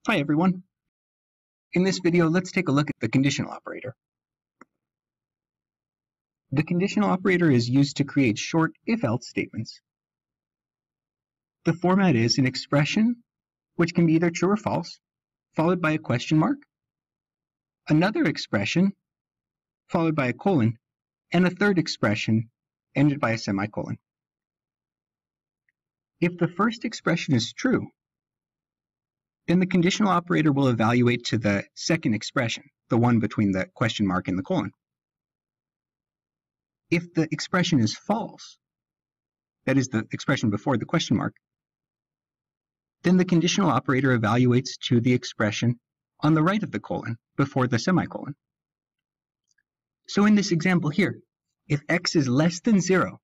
Hi everyone. In this video, let's take a look at the conditional operator. The conditional operator is used to create short if-else statements. The format is an expression, which can be either true or false, followed by a question mark, another expression, followed by a colon, and a third expression, ended by a semicolon. If the first expression is true, then the conditional operator will evaluate to the second expression, the one between the question mark and the colon. If the expression is false, that is the expression before the question mark, then the conditional operator evaluates to the expression on the right of the colon, before the semicolon. So in this example here, if x is less than 0,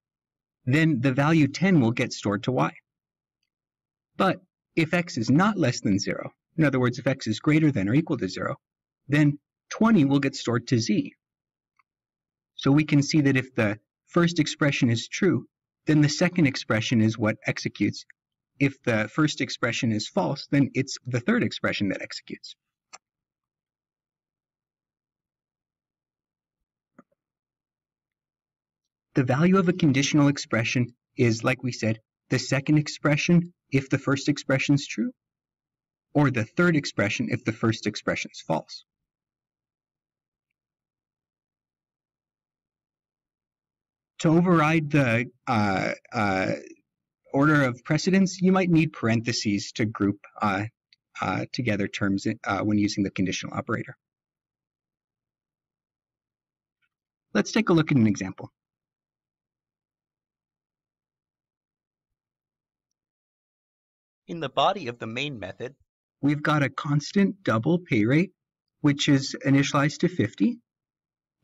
then the value 10 will get stored to y. But if x is not less than 0, in other words, if x is greater than or equal to 0, then 20 will get stored to z. So we can see that if the first expression is true, then the second expression is what executes. If the first expression is false, then it's the third expression that executes. The value of a conditional expression is, like we said, the second expression if the first expression is true, or the third expression if the first expression is false. To override the order of precedence, you might need parentheses to group together terms when using the conditional operator. Let's take a look at an example. In the body of the main method, we've got a constant double pay rate, which is initialized to 50,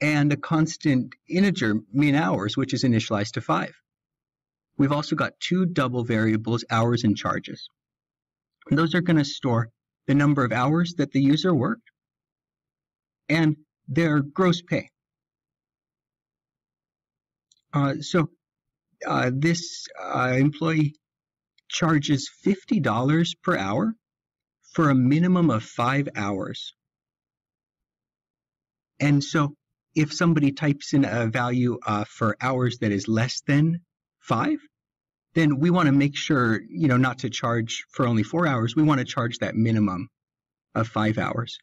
and a constant integer min hours, which is initialized to 5. We've also got two double variables, hours and charges. And those are going to store the number of hours that the user worked and their gross pay. This employee charges $50 per hour for a minimum of 5 hours. And so if somebody types in a value for hours that is less than 5, then we want to make sure, not to charge for only 4 hours. We want to charge that minimum of 5 hours.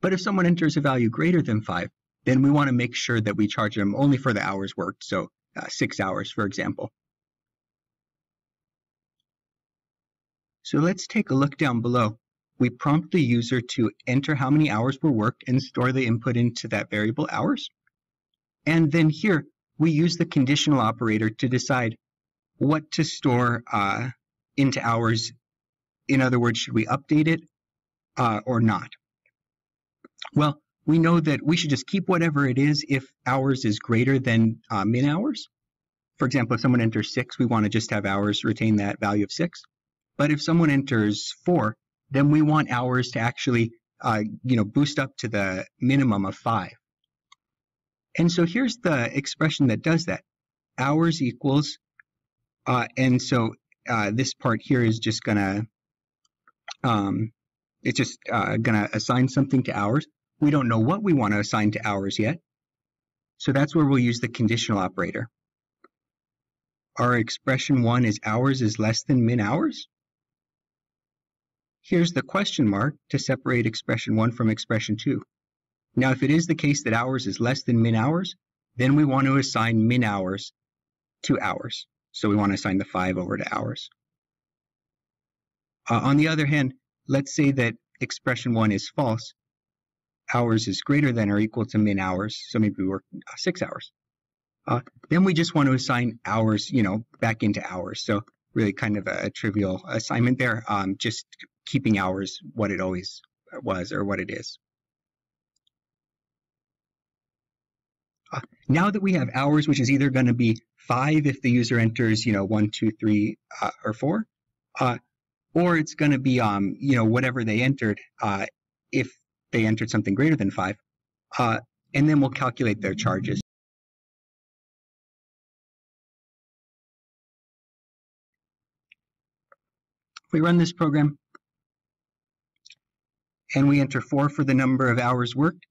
But if someone enters a value greater than 5, then we want to make sure that we charge them only for the hours worked, so 6 hours, for example. So let's take a look down below. We prompt the user to enter how many hours were worked and store the input into that variable hours. And then here, we use the conditional operator to decide what to store into hours. In other words, should we update it or not? Well, we know that we should just keep whatever it is if hours is greater than min hours. For example, if someone enters 6, we want to just have hours retain that value of 6. But if someone enters 4, then we want hours to actually boost up to the minimum of 5. And so here's the expression that does that. Hours equals, and so this part here is just gonna, gonna assign something to hours. We don't know what we want to assign to hours yet. So that's where we'll use the conditional operator. Our expression 1 is hours is less than min hours. Here's the question mark to separate expression 1 from expression 2. Now, if it is the case that hours is less than min hours, then we want to assign min hours to hours. So we want to assign the 5 over to hours. On the other hand, let's say that expression 1 is false. Hours is greater than or equal to min hours, so maybe we work 6 hours. Then we just want to assign hours, back into hours. So really kind of a trivial assignment there, just keeping hours what it always was or what it is. Now that we have hours, which is either going to be 5 if the user enters, 1, 2, 3, or 4, or it's going to be, whatever they entered if they entered something greater than 5, and then we'll calculate their charges. If we run this program, and we enter 4 for the number of hours worked,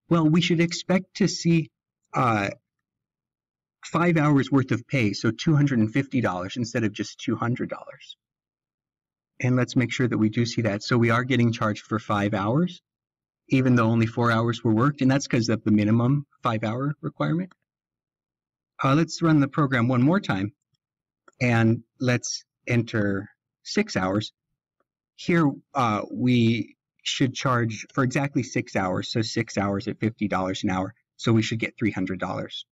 well, we should expect to see 5 hours worth of pay, so $250 instead of just $200. And let's make sure that we do see that. So we are getting charged for 5 hours, even though only 4 hours were worked, and that's because of the minimum 5-hour requirement. Let's run the program one more time, and let's enter 6 hours. Here we should charge for exactly 6 hours, so 6 hours at $50 an hour, so we should get $300.